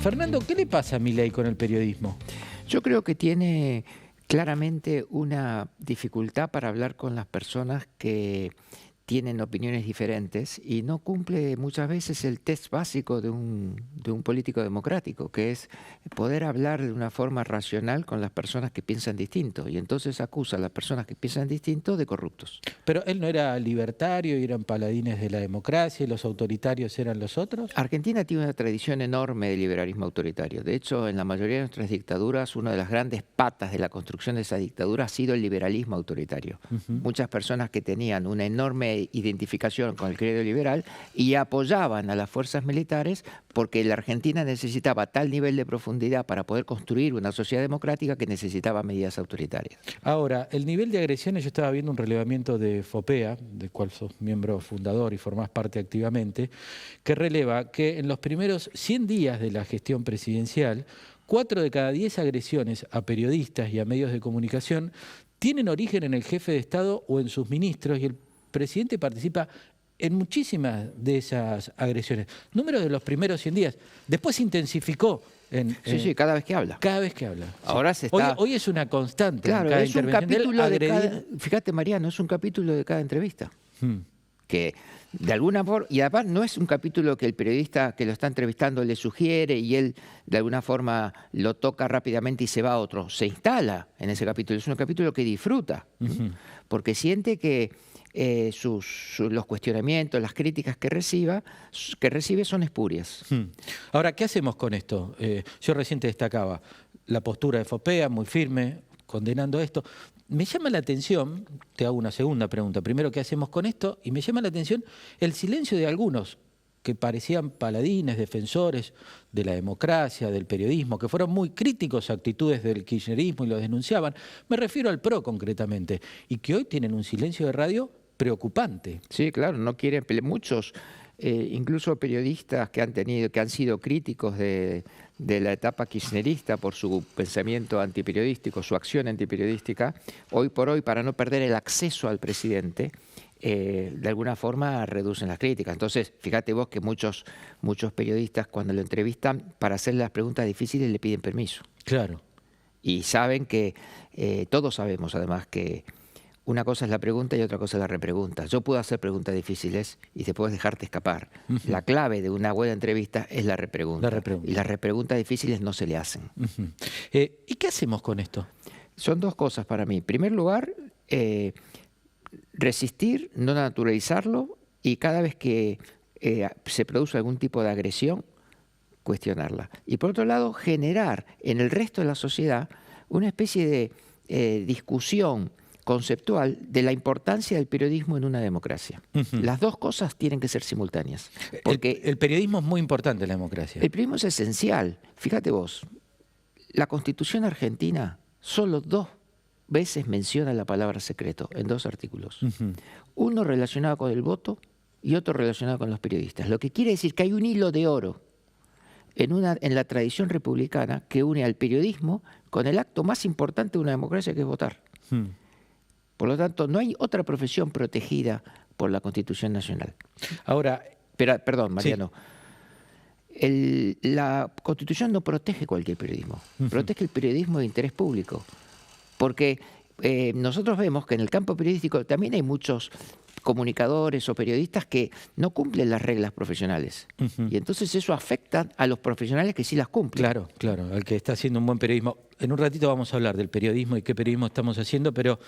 Fernando, ¿qué le pasa a Milei con el periodismo? Yo creo que tiene claramente una dificultad para hablar con las personas que tienen opiniones diferentes y no cumple muchas veces el test básico de un político democrático, que es poder hablar de una forma racional con las personas que piensan distinto. Y entonces acusa a las personas que piensan distinto de corruptos. Pero él no era libertario y eran paladines de la democracia y los autoritarios eran los otros. Argentina tiene una tradición enorme de liberalismo autoritario. De hecho, en la mayoría de nuestras dictaduras, una de las grandes patas de la construcción de esa dictadura ha sido el liberalismo autoritario. Muchas personas que tenían una enorme identificación con el credo liberal y apoyaban a las fuerzas militares porque la Argentina necesitaba tal nivel de profundidad para poder construir una sociedad democrática que necesitaba medidas autoritarias. Ahora, el nivel de agresiones, yo estaba viendo un relevamiento de FOPEA, del cual sos miembro fundador y formás parte activamente, que releva que en los primeros 100 días de la gestión presidencial, 4 de cada 10 agresiones a periodistas y a medios de comunicación tienen origen en el jefe de Estado o en sus ministros, y el presidente participa en muchísimas de esas agresiones. Números de los primeros 100 días. Después se intensificó. Sí, cada vez que habla. Cada vez que habla. Ahora se está... Hoy es una constante. Claro, en cada es un intervención capítulo de cada... Fíjate, Mariano, es un capítulo de cada entrevista. Que de alguna forma, y además no es un capítulo que el periodista que lo está entrevistando le sugiere y él de alguna forma lo toca rápidamente y se va a otro. Se instala en ese capítulo. Es un capítulo que disfruta, porque siente que los cuestionamientos, las críticas que recibe son espurias. Ahora, ¿qué hacemos con esto? Yo recién te destacaba la postura de FOPEA, muy firme, condenando esto. Me llama la atención, te hago una segunda pregunta. Primero, ¿qué hacemos con esto? Y me llama la atención el silencio de algunos que parecían paladines, defensores de la democracia, del periodismo, que fueron muy críticos a actitudes del kirchnerismo y lo denunciaban. Me refiero al PRO concretamente, y que hoy tienen un silencio de radio preocupante. Sí, claro, no quieren pelear. Muchos, incluso periodistas que han sido críticos de la etapa kirchnerista por su pensamiento antiperiodístico, su acción antiperiodística, hoy por hoy, para no perder el acceso al presidente, de alguna forma reducen las críticas. Entonces, fíjate vos que muchos periodistas cuando lo entrevistan, para hacerle las preguntas difíciles le piden permiso. Claro. Y saben que, todos sabemos además que una cosa es la pregunta y otra cosa es la repregunta. Yo puedo hacer preguntas difíciles y después dejarte escapar. La clave de una buena entrevista es la repregunta. Y las repreguntas difíciles no se le hacen. ¿Y qué hacemos con esto? Son dos cosas para mí. En primer lugar, resistir, no naturalizarlo y cada vez que se produce algún tipo de agresión, cuestionarla. Y por otro lado, generar en el resto de la sociedad una especie de discusión conceptual de la importancia del periodismo en una democracia. Las dos cosas tienen que ser simultáneas. Porque el periodismo es muy importante en la democracia. El periodismo es esencial. Fíjate vos, la Constitución argentina solo 2 veces menciona la palabra secreto, en 2 artículos. Uno relacionado con el voto y otro relacionado con los periodistas. Lo que quiere decir que hay un hilo de oro en la tradición republicana que une al periodismo con el acto más importante de una democracia, que es votar. Por lo tanto, no hay otra profesión protegida por la Constitución Nacional. Ahora, perdón, Mariano. Sí. La Constitución no protege cualquier periodismo, protege el periodismo de interés público. Porque nosotros vemos que en el campo periodístico también hay muchos comunicadores o periodistas que no cumplen las reglas profesionales. Y entonces eso afecta a los profesionales que sí las cumplen. Claro, claro, al que está haciendo un buen periodismo. En un ratito vamos a hablar del periodismo y qué periodismo estamos haciendo, pero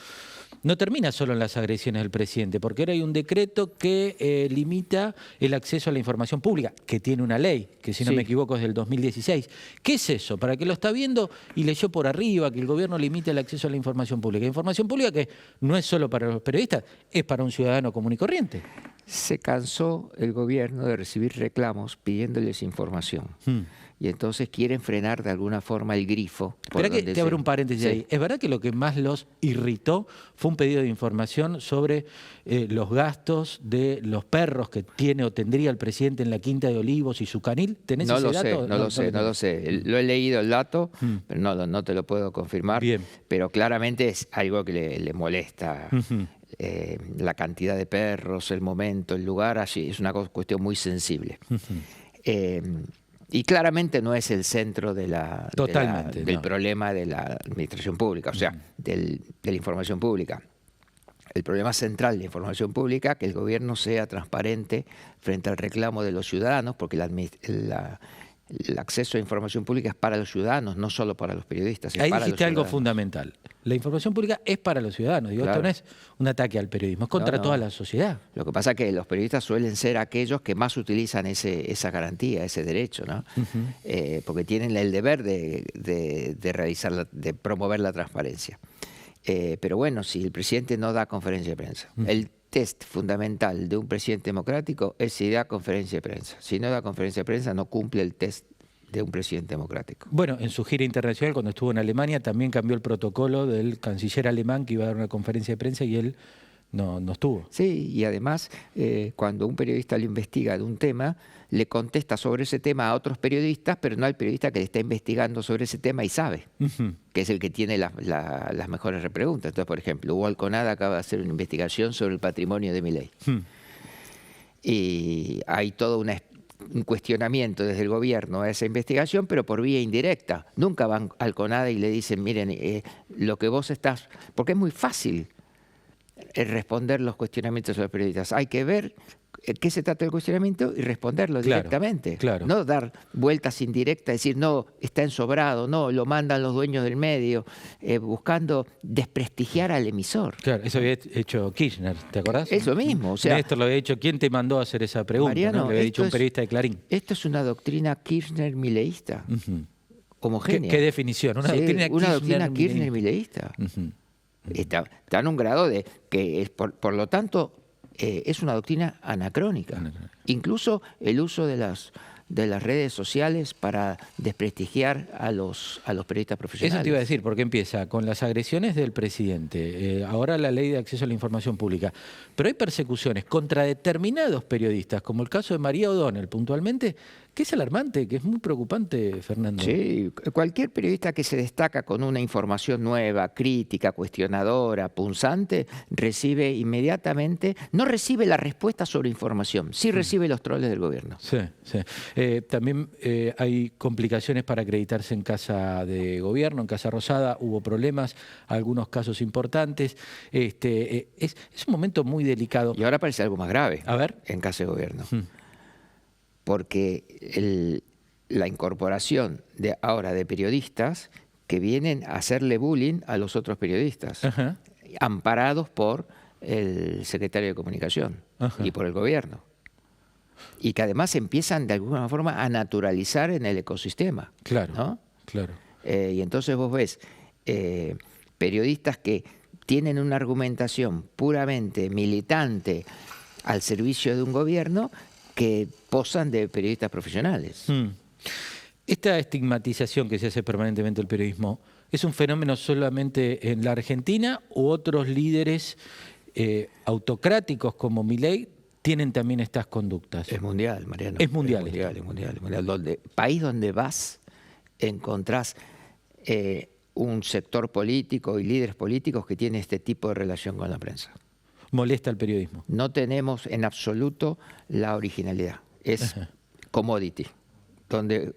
no termina solo en las agresiones del presidente, porque ahora hay un decreto que limita el acceso a la información pública, que tiene una ley, que si no me equivoco es del 2016. ¿Qué es eso? Para que lo está viendo y leyó por arriba que el gobierno limita el acceso a la información pública. Información pública que no es solo para los periodistas, es para un ciudadano común y corriente. Se cansó el gobierno de recibir reclamos pidiéndoles información. Y entonces quieren frenar de alguna forma el grifo. Espera que te abro un paréntesis ahí. ¿Es verdad que lo que más los irritó fue un pedido de información sobre los gastos de los perros que tiene o tendría el presidente en la Quinta de Olivos y su canil? ¿Tenés ese dato? No lo sé. Lo he leído el dato, pero no te lo puedo confirmar. Bien. Pero claramente es algo que le molesta. La cantidad de perros, el momento, el lugar, allí es una cuestión muy sensible. Y claramente no es el centro del Totalmente, no. problema de la administración pública, o sea, de la información pública. El problema central de la información pública es que el gobierno sea transparente frente al reclamo de los ciudadanos, porque el acceso a información pública es para los ciudadanos, no solo para los periodistas. Ahí para dijiste los algo ciudadanos. fundamental. La información pública es para los ciudadanos. Digo, Claro. esto no es un ataque al periodismo, es contra No. toda la sociedad. Lo que pasa es que los periodistas suelen ser aquellos que más utilizan esa garantía, ese derecho, ¿no? Porque tienen el deber de realizar, de promover la transparencia. Pero bueno, si el presidente no da conferencia de prensa, el test fundamental de un presidente democrático es si da conferencia de prensa. Si no da conferencia de prensa, no cumple el test de un presidente democrático. Bueno, en su gira internacional, cuando estuvo en Alemania, también cambió el protocolo del canciller alemán que iba a dar una conferencia de prensa y él no estuvo. Sí, y además, cuando un periodista lo investiga de un tema, le contesta sobre ese tema a otros periodistas, pero no al periodista que le está investigando sobre ese tema y sabe, que es el que tiene las mejores repreguntas. Entonces, por ejemplo, Hugo Alconada acaba de hacer una investigación sobre el patrimonio de Milei. Y hay todo un cuestionamiento desde el gobierno a esa investigación, pero por vía indirecta. Nunca van a Alconada y le dicen, miren, lo que vos estás... Porque es muy fácil responder los cuestionamientos de los periodistas. Hay que ver qué se trata del cuestionamiento y responderlo directamente. Claro. No dar vueltas indirectas, decir, no, está ensobrado, no, lo mandan los dueños del medio, buscando desprestigiar al emisor. Claro, eso había hecho Kirchner, ¿te acordás? Eso mismo, o sea... Néstor lo había hecho. ¿Quién te mandó a hacer esa pregunta? Mariano, ¿no? Le había dicho un esto es- periodista de Clarín. Esto es una doctrina Kirchner-mileísta, homogénea. ¿Qué definición? Una Sí, doctrina una doctrina Kirchner-mileísta. Kirchner-mileísta. Está en un grado de que, por lo tanto, es una doctrina anacrónica. Incluso el uso de las redes sociales para desprestigiar a los periodistas profesionales. Eso te iba a decir, porque empieza con las agresiones del presidente, ahora la ley de acceso a la información pública, pero hay persecuciones contra determinados periodistas, como el caso de María O'Donnell puntualmente, que es alarmante, que es muy preocupante, Fernando. Sí, cualquier periodista que se destaca con una información nueva, crítica, cuestionadora, punzante, recibe inmediatamente, no recibe la respuesta sobre información, sí recibe los troles del gobierno. Sí, sí. También hay complicaciones para acreditarse en Casa de Gobierno, en Casa Rosada, hubo problemas, algunos casos importantes. Es un momento muy delicado. Y ahora parece algo más grave. A ver. En Casa de Gobierno. Porque la incorporación ahora de periodistas que vienen a hacerle bullying a los otros periodistas, Ajá. amparados por el secretario de Comunicación y por el gobierno. Y que además empiezan de alguna forma a naturalizar en el ecosistema. Claro, ¿no? claro. Y entonces vos ves periodistas que tienen una argumentación puramente militante al servicio de un gobierno que posan de periodistas profesionales. Esta estigmatización que se hace permanentemente del periodismo, ¿es un fenómeno solamente en la Argentina u otros líderes autocráticos como Milei tienen también estas conductas? Es mundial, Mariano. Es mundial. Es mundial. País donde vas, encontrás un sector político y líderes políticos que tienen este tipo de relación con la prensa. Molesta al periodismo. No tenemos en absoluto la originalidad. Es commodity. Donde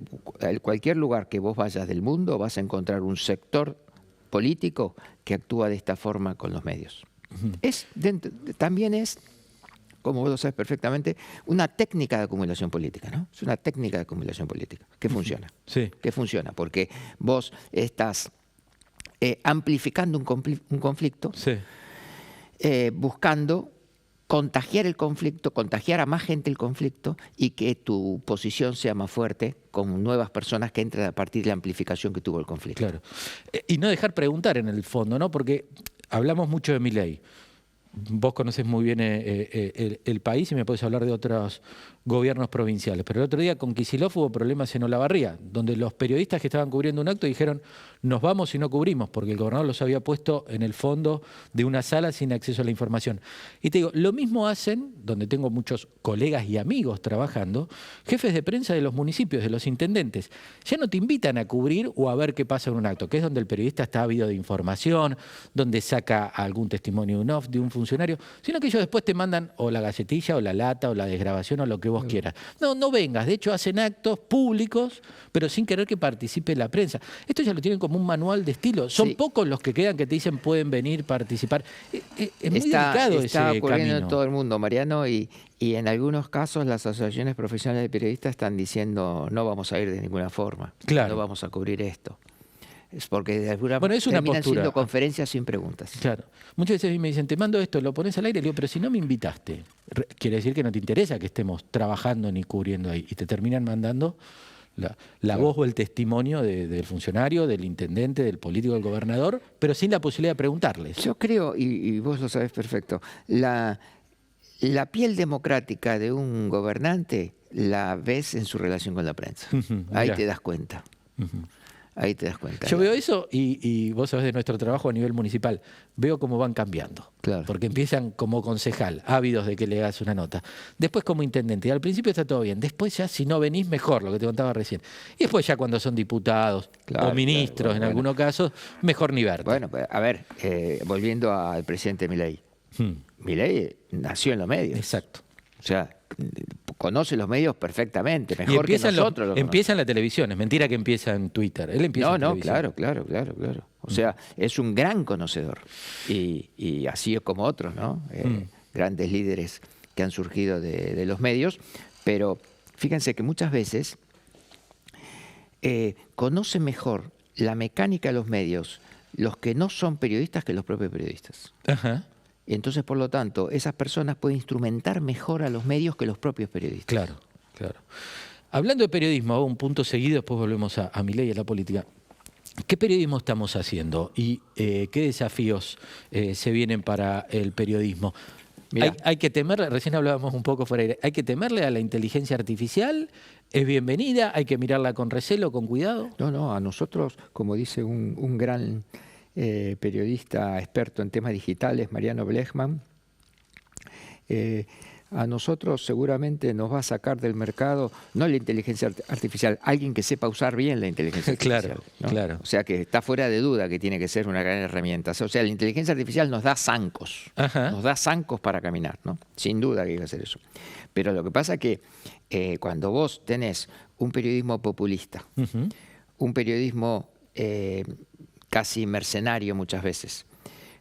cualquier lugar que vos vayas del mundo vas a encontrar un sector político que actúa de esta forma con los medios. También es, como vos lo sabes perfectamente, una técnica de acumulación política, ¿no? Es una técnica de acumulación política que funciona. Sí. Que funciona, porque vos estás amplificando un conflicto, Sí. Buscando contagiar el conflicto, contagiar a más gente el conflicto y que tu posición sea más fuerte con nuevas personas que entren a partir de la amplificación que tuvo el conflicto. Claro. Y no dejar preguntar en el fondo, ¿no? Porque hablamos mucho de Milei. Vos conocés muy bien el país y me podés hablar de otros gobiernos provinciales. Pero el otro día con Kicillof hubo problemas en Olavarría, donde los periodistas que estaban cubriendo un acto dijeron, nos vamos y no cubrimos, porque el gobernador los había puesto en el fondo de una sala sin acceso a la información. Y te digo, lo mismo hacen, donde tengo muchos colegas y amigos trabajando, jefes de prensa de los municipios, de los intendentes. Ya no te invitan a cubrir o a ver qué pasa en un acto, que es donde el periodista está ávido de información, donde saca algún testimonio de un funcionario, sino que ellos después te mandan o la gacetilla o la lata o la desgrabación o lo que vos vos quieras. No, no vengas. De hecho, hacen actos públicos, pero sin querer que participe la prensa. Esto ya lo tienen como un manual de estilo. Son pocos los que quedan que te dicen pueden venir, participar. Es muy delicado ese Está ocurriendo camino. en todo el mundo, Mariano, y en algunos casos las asociaciones profesionales de periodistas están diciendo no vamos a ir de ninguna forma, Claro. no vamos a cubrir esto. Es porque de alguna Bueno, es una terminan postura. siendo conferencias sin preguntas. Claro. Muchas veces me dicen, te mando esto, lo pones al aire, y le digo, pero si no me invitaste, quiere decir que no te interesa que estemos trabajando ni cubriendo ahí. Y te terminan mandando la voz o el testimonio del funcionario, del intendente, del político, del gobernador, pero sin la posibilidad de preguntarles. Yo creo, y vos lo sabés perfecto, la piel democrática de un gobernante la ves en su relación con la prensa. Ahí Mirá. te das cuenta. Ahí te das cuenta. Yo veo eso y vos sabés de nuestro trabajo a nivel municipal, veo cómo van cambiando. Claro. Porque empiezan como concejal, ávidos de que le hagas una nota. Después como intendente. Y al principio está todo bien. Después ya si no venís, mejor, lo que te contaba recién. Y después ya cuando son diputados Claro, o ministros, claro, en bueno. algunos casos, mejor ni verte. Bueno, pues, a ver, volviendo al presidente Milei. Milei nació en los medios. Exacto. O sea, conoce los medios perfectamente, Y mejor que empieza nosotros. empieza en la televisión, es mentira que empieza en Twitter. Él empieza en televisión. Claro. O sea, es un gran conocedor. Y así es como otros, ¿no? Grandes líderes que han surgido de los medios. Pero fíjense que muchas veces conoce mejor la mecánica de los medios los que no son periodistas que los propios periodistas. Ajá. Y entonces, por lo tanto, esas personas pueden instrumentar mejor a los medios que los propios periodistas. Claro, claro. Hablando de periodismo, hago un punto seguido, después volvemos a Milei y a la política. ¿Qué periodismo estamos haciendo y qué desafíos se vienen para el periodismo? Hay que temerle, recién hablábamos un poco fuera de aire, ¿hay que temerle a la inteligencia artificial? ¿Es bienvenida? ¿Hay que mirarla con recelo, con cuidado? No, a nosotros, como dice un gran periodista experto en temas digitales, Mariano Blechman, a nosotros seguramente nos va a sacar del mercado, no la inteligencia artificial, alguien que sepa usar bien la inteligencia artificial. Claro, ¿no? claro. O sea que está fuera de duda que tiene que ser una gran herramienta. O sea, la inteligencia artificial nos da zancos, nos da zancos para caminar, ¿no? Sin duda que hay que hacer eso. Pero lo que pasa es que cuando vos tenés un periodismo populista, un periodismo casi mercenario muchas veces,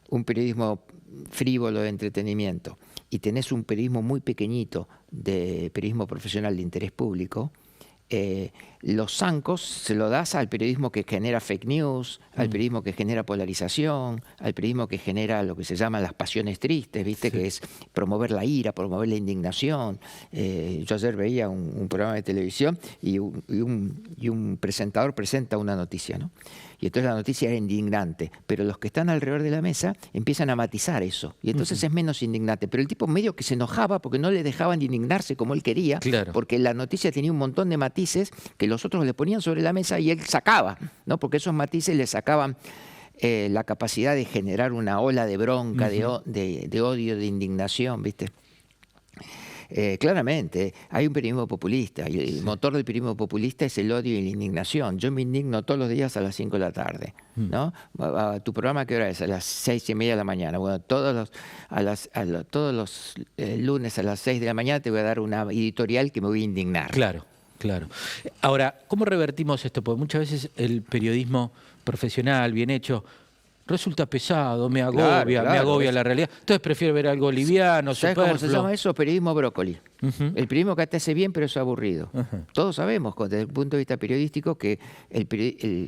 un periodismo frívolo de entretenimiento, y tenés un periodismo muy pequeñito de periodismo profesional de interés público, los zancos se lo das al periodismo que genera fake news, al periodismo que genera polarización, al periodismo que genera lo que se llaman las pasiones tristes, ¿viste? Sí. Que es promover la ira, promover la indignación. Yo ayer veía un programa de televisión y un presentador presenta una noticia, ¿no? Y entonces la noticia era indignante, pero los que están alrededor de la mesa empiezan a matizar eso, y entonces es menos indignante. Pero el tipo medio que se enojaba porque no le dejaban indignarse como él quería, claro. Porque la noticia tenía un montón de matices que los otros le ponían sobre la mesa y él sacaba, ¿no? Porque esos matices le sacaban la capacidad de generar una ola de bronca, de odio, de indignación, ¿viste? Claramente, hay un periodismo populista y el motor del periodismo populista es el odio y la indignación. Yo me indigno todos los días a las 5 de la tarde, ¿no? ¿Tu programa qué hora es? A las 6:30 de la mañana. Bueno, todos los lunes a las 6 de la mañana te voy a dar una editorial que me voy a indignar. Claro, claro. Ahora, ¿cómo revertimos esto? Porque muchas veces el periodismo profesional, bien hecho, resulta pesado, me agobia la realidad. Entonces prefiero ver algo liviano, ¿Sabes superfluo? cómo se llama eso? Periodismo brócoli. El periodismo que te hace bien, pero es aburrido. Todos sabemos, desde el punto de vista periodístico, que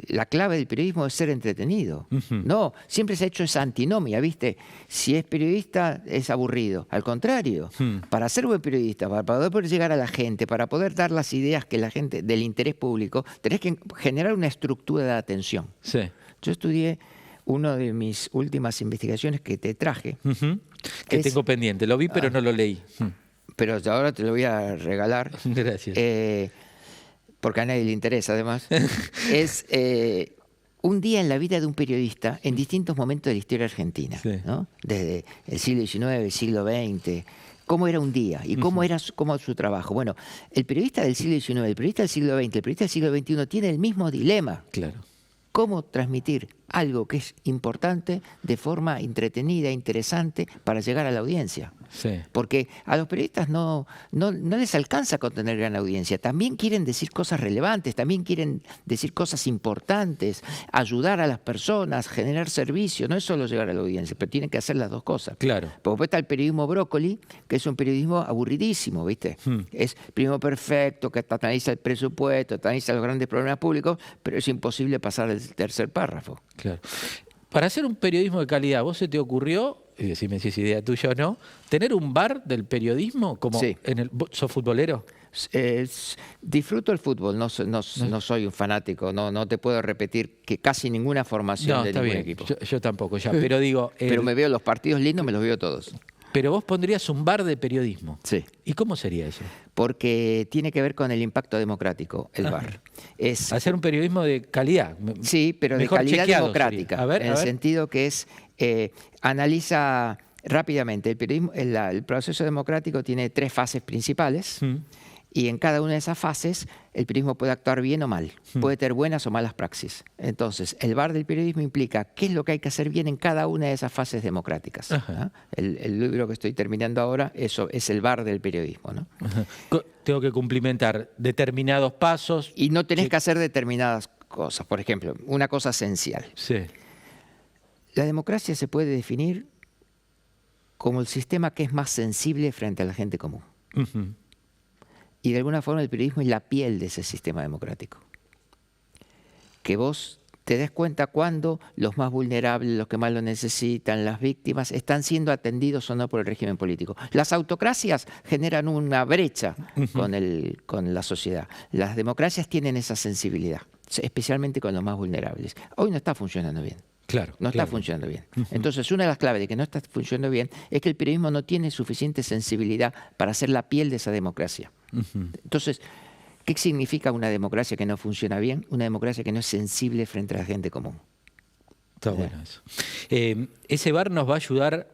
la clave del periodismo es ser entretenido. No, siempre se ha hecho esa antinomia, ¿viste? Si es periodista, es aburrido. Al contrario, para ser buen periodista, para poder llegar a la gente, para poder dar las ideas que la gente del interés público, tenés que generar una estructura de atención. Sí. Yo estudié una de mis últimas investigaciones que te traje. Que tengo pendiente, lo vi pero no lo leí. Pero ahora te lo voy a regalar. Gracias. Porque a nadie le interesa, además. Es un día en la vida de un periodista en distintos momentos de la historia argentina, Sí. ¿no? Desde el siglo XIX, el siglo XX. ¿Cómo era un día? ¿Y cómo era su trabajo? Bueno, el periodista del siglo XIX, el periodista del siglo XX, el periodista del siglo XXI tiene el mismo dilema. Claro. Cómo transmitir algo que es importante de forma entretenida, interesante, para llegar a la audiencia. Sí. Porque a los periodistas no les alcanza con tener gran audiencia. También quieren decir cosas relevantes, también quieren decir cosas importantes, ayudar a las personas, generar servicios. No es solo llegar a la audiencia, pero tienen que hacer las dos cosas. Claro. Porque después está el periodismo brócoli, que es un periodismo aburridísimo, ¿viste? Es periodismo perfecto, que analiza el presupuesto, analiza los grandes problemas públicos, pero es imposible pasar el tercer párrafo. Claro. Para hacer un periodismo de calidad, ¿vos se te ocurrió, y decime si es idea tuya o no, tener un bar del periodismo? Como Sí. ¿Sos futbolero? Disfruto el fútbol, no soy un fanático, no te puedo repetir que casi ninguna formación No, de está ningún bien. equipo. Yo tampoco ya, pero digo... Pero me veo los partidos lindos, me los veo todos. Pero vos pondrías un bar de periodismo. Sí. ¿Y cómo sería eso? Porque tiene que ver con el impacto democrático, el bar. Es, Hacer un periodismo de calidad. sí, pero de Mejor calidad chequeado democrática, sería. A ver, en el sentido que es analiza rápidamente. El periodismo, el proceso democrático tiene 3 fases principales. Y en cada una de esas fases el periodismo puede actuar bien o mal, puede tener buenas o malas praxis. Entonces, el bar del periodismo implica qué es lo que hay que hacer bien en cada una de esas fases democráticas. ¿No? El libro que estoy terminando ahora, eso es el bar del periodismo, ¿no? Tengo que cumplimentar determinados pasos. Y no tenés que hacer determinadas cosas. Por ejemplo, una cosa esencial. Sí. La democracia se puede definir como el sistema que es más sensible frente a la gente común. Y de alguna forma el periodismo es la piel de ese sistema democrático. Que vos te des cuenta cuando los más vulnerables, los que más lo necesitan, las víctimas, están siendo atendidos o no por el régimen político. Las autocracias generan una brecha con la sociedad. Las democracias tienen esa sensibilidad, especialmente con los más vulnerables. Hoy no está funcionando bien. Claro. No está funcionando bien. Entonces, una de las claves de que no está funcionando bien es que el periodismo no tiene suficiente sensibilidad para ser la piel de esa democracia. Entonces, ¿qué significa una democracia que no funciona bien? Una democracia que no es sensible frente a la gente común. Está bueno eso. Ese bar nos va a ayudar,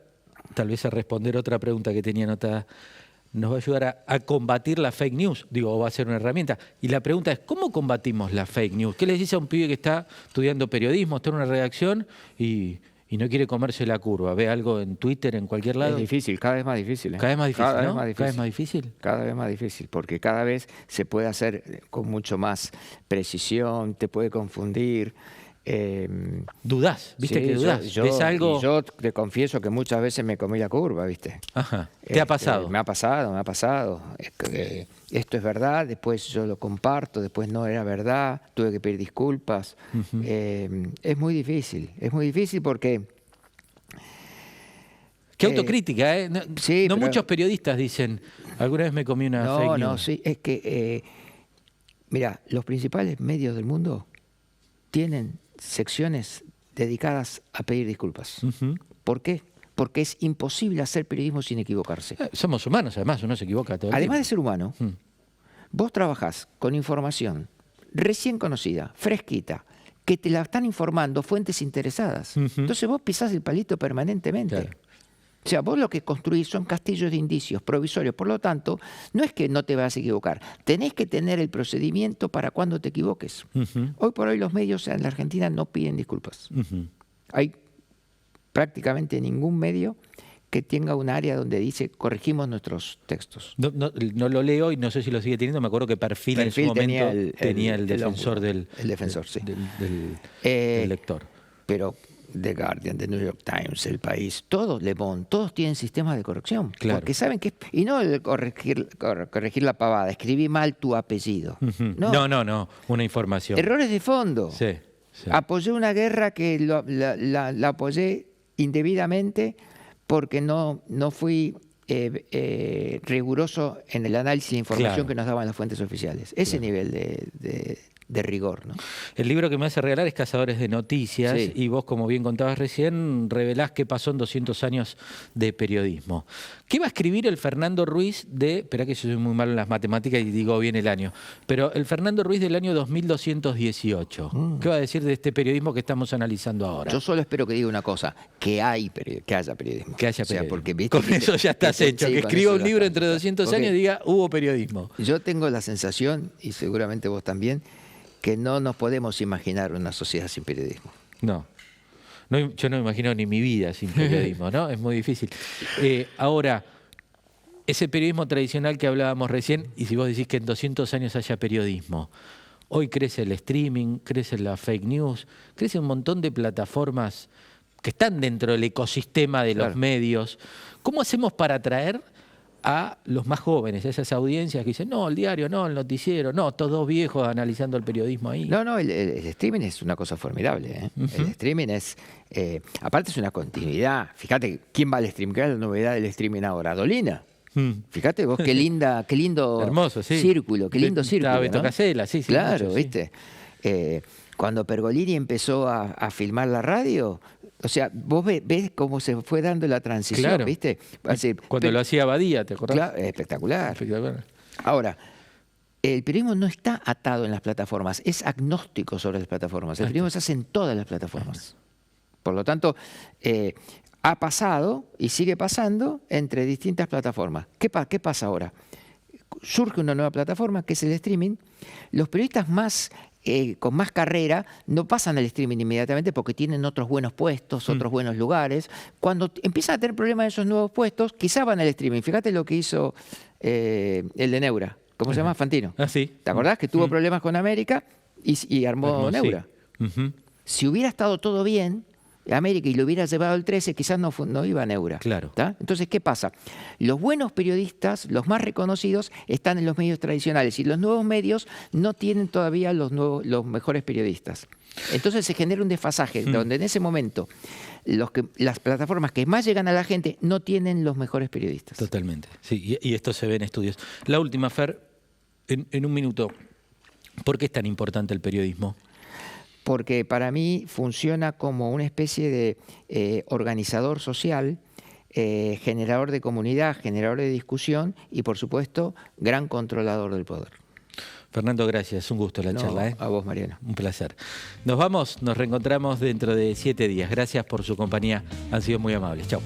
tal vez a responder otra pregunta que tenía anotada, nos va a ayudar a combatir la fake news, digo, va a ser una herramienta. Y la pregunta es, ¿cómo combatimos la fake news? ¿Qué le dice a un pibe que está estudiando periodismo, está en una redacción y no quiere comerse la curva? ¿Ve algo en Twitter, en cualquier lado? Es difícil, cada vez más difícil. Cada vez más difícil, cada ¿no? Vez más difícil. Cada vez más difícil. Cada vez más difícil, porque cada vez se puede hacer con mucho más precisión, te puede confundir. Dudás, ¿viste? Sí, que dudás. ¿Ves algo? Yo te confieso que muchas veces me comí la curva, ¿viste? Ajá. ¿Te ha pasado? Me ha pasado. Esto es verdad, después yo lo comparto, después no era verdad, tuve que pedir disculpas. Es muy difícil porque... Qué autocrítica, ¿eh? No, sí, no pero, muchos periodistas dicen, alguna vez me comí una fake news. No, sí, es que, mira, los principales medios del mundo tienen secciones dedicadas a pedir disculpas. ¿Por qué? Porque es imposible hacer periodismo sin equivocarse. Somos humanos, además, uno se equivoca todo el Además de tiempo. ser humano, vos trabajás con información recién conocida, fresquita, que te la están informando fuentes interesadas. Entonces vos pisás el palito permanentemente. Claro. O sea, vos lo que construís son castillos de indicios provisorios. Por lo tanto, no es que no te vas a equivocar. Tenés que tener el procedimiento para cuando te equivoques. Hoy por hoy los medios en la Argentina no piden disculpas. Hay prácticamente ningún medio que tenga un área donde dice corregimos nuestros textos. No lo leo y no sé si lo sigue teniendo. Me acuerdo que Perfil en su momento tenía el defensor del lector. Pero The Guardian, The New York Times, El País, todos, Le Monde, todos tienen sistemas de corrección. Claro. Porque saben que... Y no el corregir la pavada, escribí mal tu apellido. No, una información. Errores de fondo. Sí. Apoyé una guerra que la apoyé indebidamente porque no fui riguroso en el análisis de información que nos daban las fuentes oficiales. Ese nivel de rigor, ¿no? El libro que me hace regalar es Cazadores de Noticias, sí. Y vos, como bien contabas recién, revelás qué pasó en 200 años de periodismo. ¿Qué va a escribir el Fernando Ruiz esperá que yo soy muy malo en las matemáticas y digo bien el año, pero el Fernando Ruiz del año 2218? ¿Qué va a decir de este periodismo que estamos analizando ahora? Yo solo espero que diga una cosa, que haya periodismo. Que haya periodismo. O sea, porque, ¿viste? Con eso ya estás hecho, que escriba un libro entre 200 años y diga, hubo periodismo. Yo tengo la sensación, y seguramente vos también, que no nos podemos imaginar una sociedad sin periodismo. No, yo no me imagino ni mi vida sin periodismo, ¿no? Es muy difícil. Ahora, ese periodismo tradicional que hablábamos recién, y si vos decís que en 200 años haya periodismo, hoy crece el streaming, crece la fake news, crece un montón de plataformas que están dentro del ecosistema de los medios. ¿Cómo hacemos para atraer a los más jóvenes, a esas audiencias que dicen, no, el diario, no, el noticiero, no, todos viejos analizando el periodismo ahí? No, el streaming es una cosa formidable. ¿Eh? El streaming es, aparte es una continuidad. Fíjate, ¿quién va al streaming? ¿Qué es la novedad del streaming ahora? Dolina. Fíjate vos, qué lindo hermoso, sí. Círculo, qué lindo círculo. Beto Casella, sí. Claro, mucho, ¿viste? Cuando Pergolini empezó a filmar la radio, o sea, vos ves cómo se fue dando la transición, claro. ¿viste? Cuando lo hacía Badía, ¿te acordás? Claro, espectacular. Ahora, el periodismo no está atado en las plataformas, es agnóstico sobre las plataformas. El periodismo se hace en todas las plataformas. Por lo tanto, ha pasado y sigue pasando entre distintas plataformas. ¿Qué pasa ahora? Surge una nueva plataforma que es el streaming. Los periodistas con más carrera no pasan al streaming inmediatamente porque tienen otros buenos puestos, otros buenos lugares. Cuando empiezan a tener problemas en esos nuevos puestos, quizá van al streaming. Fíjate lo que hizo el de Neura. ¿Cómo se llama? Fantino. Ah, sí. ¿Te acordás que tuvo problemas con América y armó Neura? Sí. Si hubiera estado todo bien, América, y lo hubiera llevado el 13, quizás no iba a Neura. Claro. ¿Tá? Entonces, ¿qué pasa? Los buenos periodistas, los más reconocidos, están en los medios tradicionales y los nuevos medios no tienen todavía los mejores periodistas. Entonces se genera un desfasaje donde en ese momento las plataformas que más llegan a la gente no tienen los mejores periodistas. Totalmente. Sí, y esto se ve en estudios. La última, Fer, en un minuto. ¿Por qué es tan importante el periodismo? Porque para mí funciona como una especie de organizador social, generador de comunidad, generador de discusión y, por supuesto, gran controlador del poder. Fernando, gracias. Un gusto la charla. A vos, Mariano. Un placer. Nos vamos, nos reencontramos dentro de 7 días. Gracias por su compañía. Han sido muy amables. Chau.